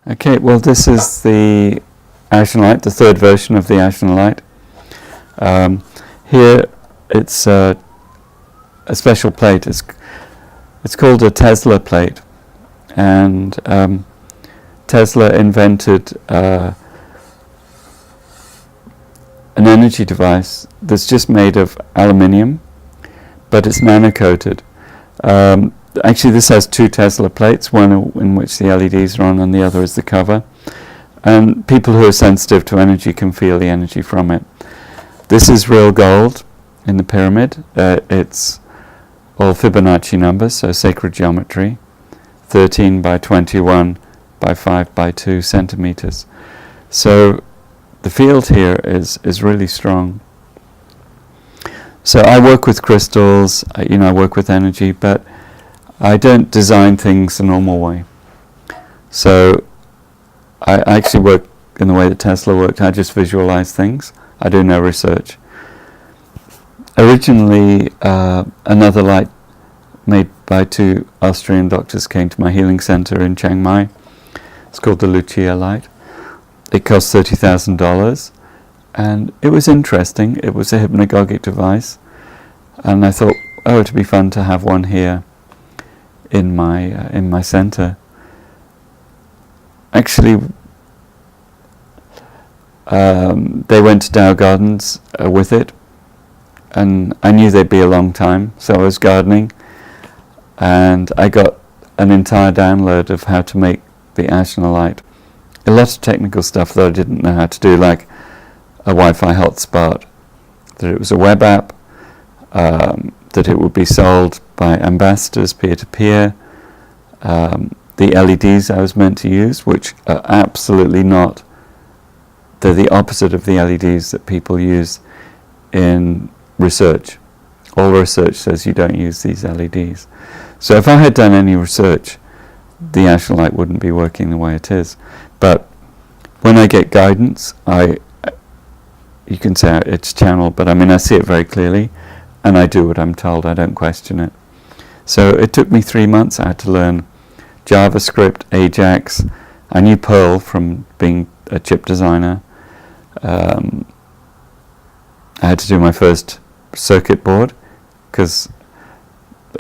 Okay, well, this is the Ajna light, the third version of the Ajna light. Here it's a special plate. It's called a Tesla plate, and Tesla invented an energy device that's just made of aluminium, but it's nano-coated. Actually, this has two Tesla plates, one in which the LEDs are on and the other is the cover. And people who are sensitive to energy can feel the energy from it. This is real gold in the pyramid. It's all Fibonacci numbers, so sacred geometry, 13 by 21 by 5 by 2 centimeters. So the field here is really strong. So I work with crystals, I work with energy, but I don't design things the normal way. So I actually work in the way that Tesla worked. I just visualize things. I do no research. Originally, another light made by two Austrian doctors came to my healing center in Chiang Mai. It's called the Lucia light. It cost $30,000, and it was interesting. It was a hypnagogic device, and I thought, oh, it'd be fun to have one here in my center. Actually, they went to Dow Gardens with it, and I knew they'd be a long time, so I was gardening, and I got an entire download of how to make the Ajna light. A lot of technical stuff that I didn't know how to do, like a Wi-Fi hotspot, that it was a web app, that it would be sold by ambassadors peer-to-peer, the LEDs I was meant to use, which are absolutely not, they're the opposite of the LEDs that people use in research. All research says you don't use these LEDs. So if I had done any research, the Ajna light wouldn't be working the way it is. But when I get guidance, you can say it's channeled, but I see it very clearly, and I do what I'm told. I don't question it. So it took me 3 months. I had to learn JavaScript, Ajax. I knew Perl from being a chip designer. I had to do my first circuit board, because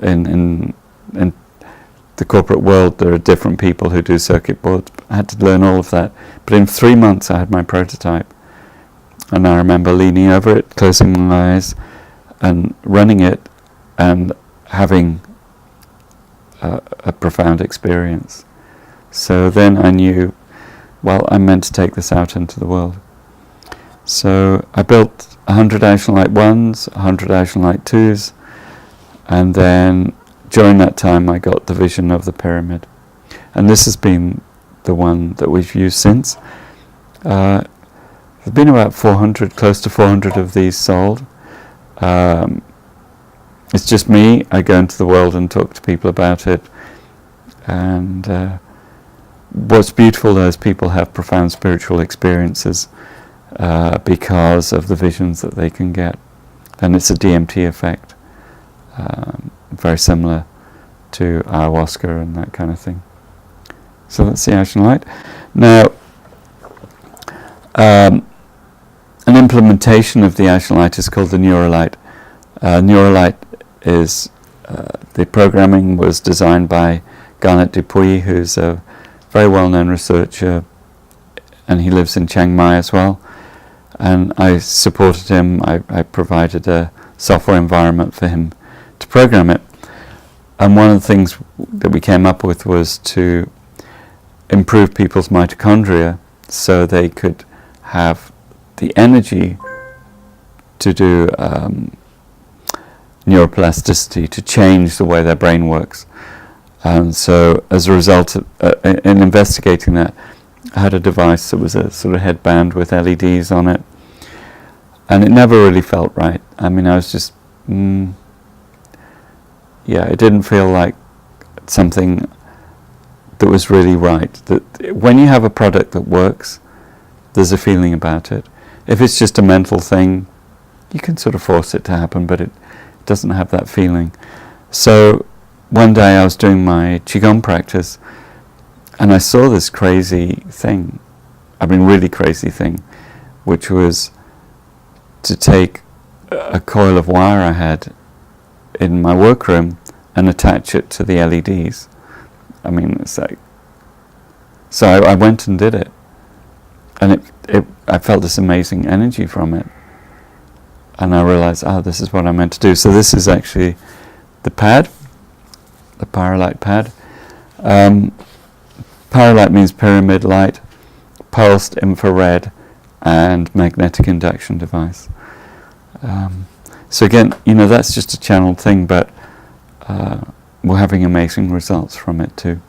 in the corporate world there are different people who do circuit boards. I had to learn all of that. But in 3 months I had my prototype. And I remember leaning over it, closing my eyes, and running it, and having a profound experience. So then I knew, well, I'm meant to take this out into the world. So I built 100 Ajna Light 1s, 100 Ajna Light 2s, and then during that time I got the vision of the pyramid. And this has been the one that we've used since. There have been about 400, close to 400 of these sold. It's just me. I go into the world and talk to people about it. And what's beautiful though is people have profound spiritual experiences because of the visions that they can get. And it's a DMT effect, very similar to ayahuasca and that kind of thing. So that's the Ajna light. Now, an implementation of the Ajna light is called the Neurolight. Neurolight is, the programming was designed by Garnet Dupuy, who's a very well-known researcher, and he lives in Chiang Mai as well. And I supported him. I provided a software environment for him to program it. And one of the things that we came up with was to improve people's mitochondria so they could have the energy to do neuroplasticity, to change the way their brain works. And so as a result, in investigating that, I had a device that was a sort of headband with LEDs on it, and it never really felt right. I was just, it didn't feel like something that was really right. That when you have a product that works, there's a feeling about it. If it's just a mental thing, you can sort of force it to happen, but it doesn't have that feeling. So one day I was doing my Qigong practice, And I saw this crazy thing, really crazy thing, which was to take a coil of wire I had in my workroom and attach it to the LEDs. It's like, so I went and did it, and I felt this amazing energy from it, and I realized, this is what I'm meant to do. So this is actually the pad, the Pyrolight pad. Pyrolight means pyramid light, pulsed infrared, and magnetic induction device. So again, that's just a channeled thing, but we're having amazing results from it too.